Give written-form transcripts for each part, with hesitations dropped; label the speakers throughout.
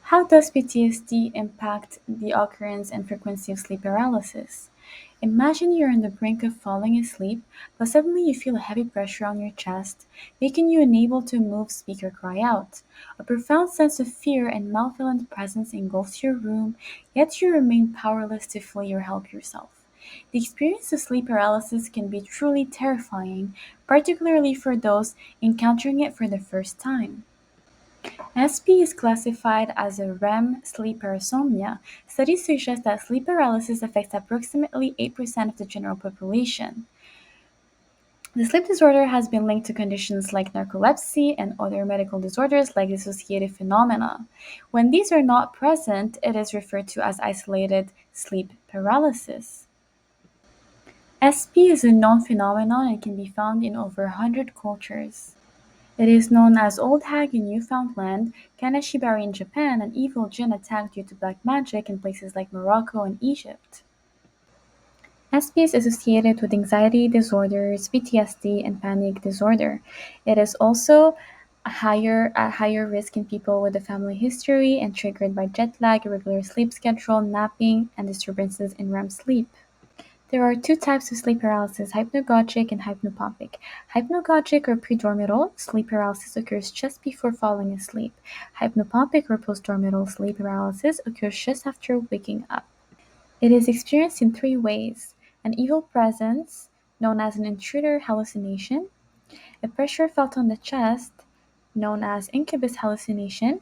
Speaker 1: How does PTSD impact the occurrence and frequency of sleep paralysis? Imagine you're on the brink of falling asleep, but suddenly you feel a heavy pressure on your chest, making you unable to move, speak, or cry out. A profound sense of fear and malevolent presence engulfs your room, yet you remain powerless to flee or help yourself. The experience of sleep paralysis can be truly terrifying, particularly for those encountering it for the first time. SP is classified as a REM sleep parasomnia. Studies suggest that sleep paralysis affects approximately 8% of the general population. The sleep disorder has been linked to conditions like narcolepsy and other medical disorders like dissociative phenomena. When these are not present, it is referred to as isolated sleep paralysis. SP is a known phenomenon and can be found in over 100 cultures. It is known as Old Hag in Newfoundland, Kanashibari in Japan, and Evil Jinn attack due to black magic in places like Morocco and Egypt. SP is associated with anxiety disorders, PTSD, and panic disorder. It is also at higher risk in people with a family history and triggered by jet lag, irregular sleep schedule, napping, and disturbances in REM sleep. There are two types of sleep paralysis, hypnagogic and hypnopompic. Hypnagogic or predormital sleep paralysis occurs just before falling asleep. Hypnopompic or postdormital sleep paralysis occurs just after waking up. It is experienced in three ways: an evil presence, known as an intruder hallucination, a pressure felt on the chest, known as incubus hallucination,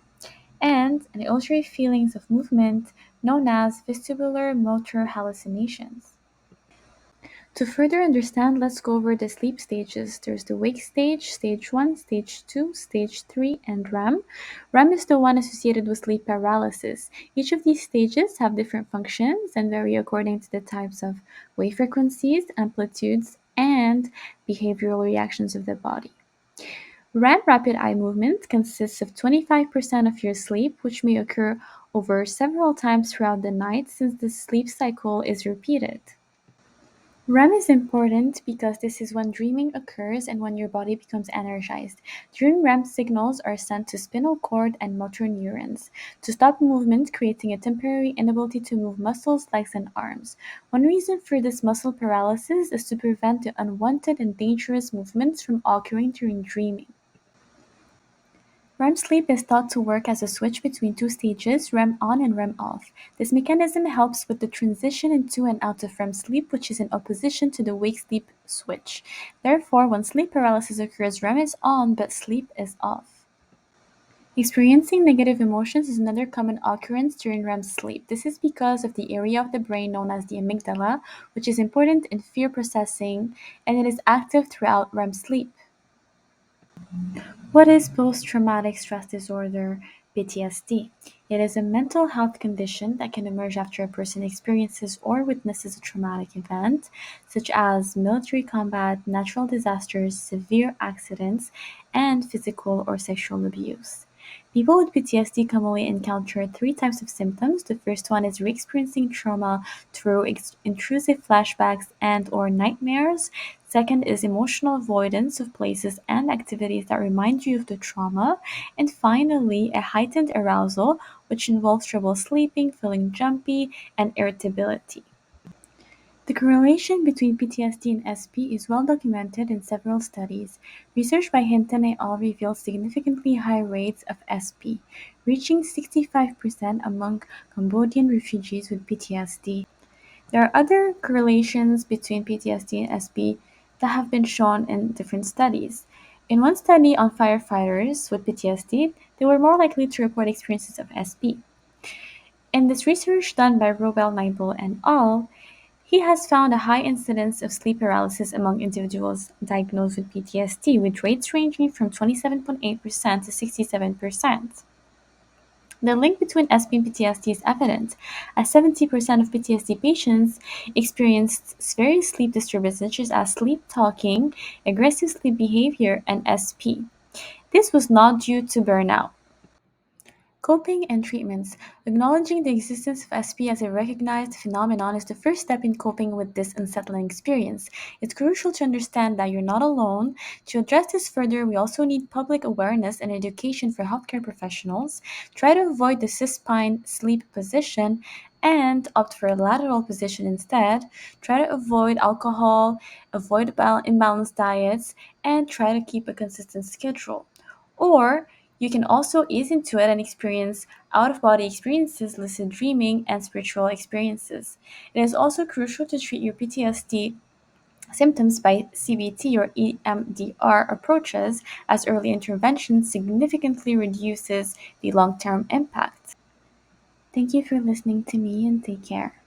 Speaker 1: and an illusory feelings of movement, known as vestibular motor hallucinations. To further understand, let's go over the sleep stages. There's the wake stage, stage 1, stage 2, stage 3, and REM. REM is the one associated with sleep paralysis. Each of these stages have different functions and vary according to the types of wave frequencies, amplitudes, and behavioral reactions of the body. REM rapid eye movement consists of 25% of your sleep, which may occur over several times throughout the night since the sleep cycle is repeated. REM is important because this is when dreaming occurs and when your body becomes energized. During REM, signals are sent to spinal cord and motor neurons to stop movement, creating a temporary inability to move muscles, legs, and arms. One reason for this muscle paralysis is to prevent the unwanted and dangerous movements from occurring during dreaming. REM sleep is thought to work as a switch between two stages, REM on and REM off. This mechanism helps with the transition into and out of REM sleep, which is in opposition to the wake sleep switch. Therefore, when sleep paralysis occurs, REM is on but sleep is off. Experiencing negative emotions is another common occurrence during REM sleep. This is because of the area of the brain known as the amygdala, which is important in fear processing, and it is active throughout REM sleep. What is post-traumatic stress disorder, (PTSD)? It is a mental health condition that can emerge after a person experiences or witnesses a traumatic event, such as military combat, natural disasters, severe accidents, and physical or sexual abuse. People with PTSD commonly encounter three types of symptoms. The first one is re-experiencing trauma through intrusive flashbacks and/or nightmares. Second is emotional avoidance of places and activities that remind you of the trauma. And finally, a heightened arousal, which involves trouble sleeping, feeling jumpy, and irritability. The correlation between PTSD and SP is well documented in several studies. Research by Hinton et al. Reveals significantly high rates of SP, reaching 65% among Cambodian refugees with PTSD. There are other correlations between PTSD and SP that have been shown in different studies. In one study on firefighters with PTSD, they were more likely to report experiences of SP. In this research done by Robel Neibel and al., he has found a high incidence of sleep paralysis among individuals diagnosed with PTSD, with rates ranging from 27.8% to 67%. The link between SP and PTSD is evident, as 70% of PTSD patients experienced various sleep disturbances such as sleep talking, aggressive sleep behavior, and SP. This was not due to burnout. Coping and treatments. Acknowledging the existence of SP as a recognized phenomenon is the first step in coping with this unsettling experience. It's crucial to understand that you're not alone. To address this further, we also need public awareness and education for healthcare professionals. Try to avoid the supine sleep position and opt for a lateral position instead. Try to avoid alcohol, avoid imbalanced diets, and try to keep a consistent schedule. Or you can also ease into it and experience out of body experiences, lucid dreaming, and spiritual experiences. It is also crucial to treat your PTSD symptoms by CBT or EMDR approaches, as early intervention significantly reduces the long term impact. Thank you for listening to me and take care.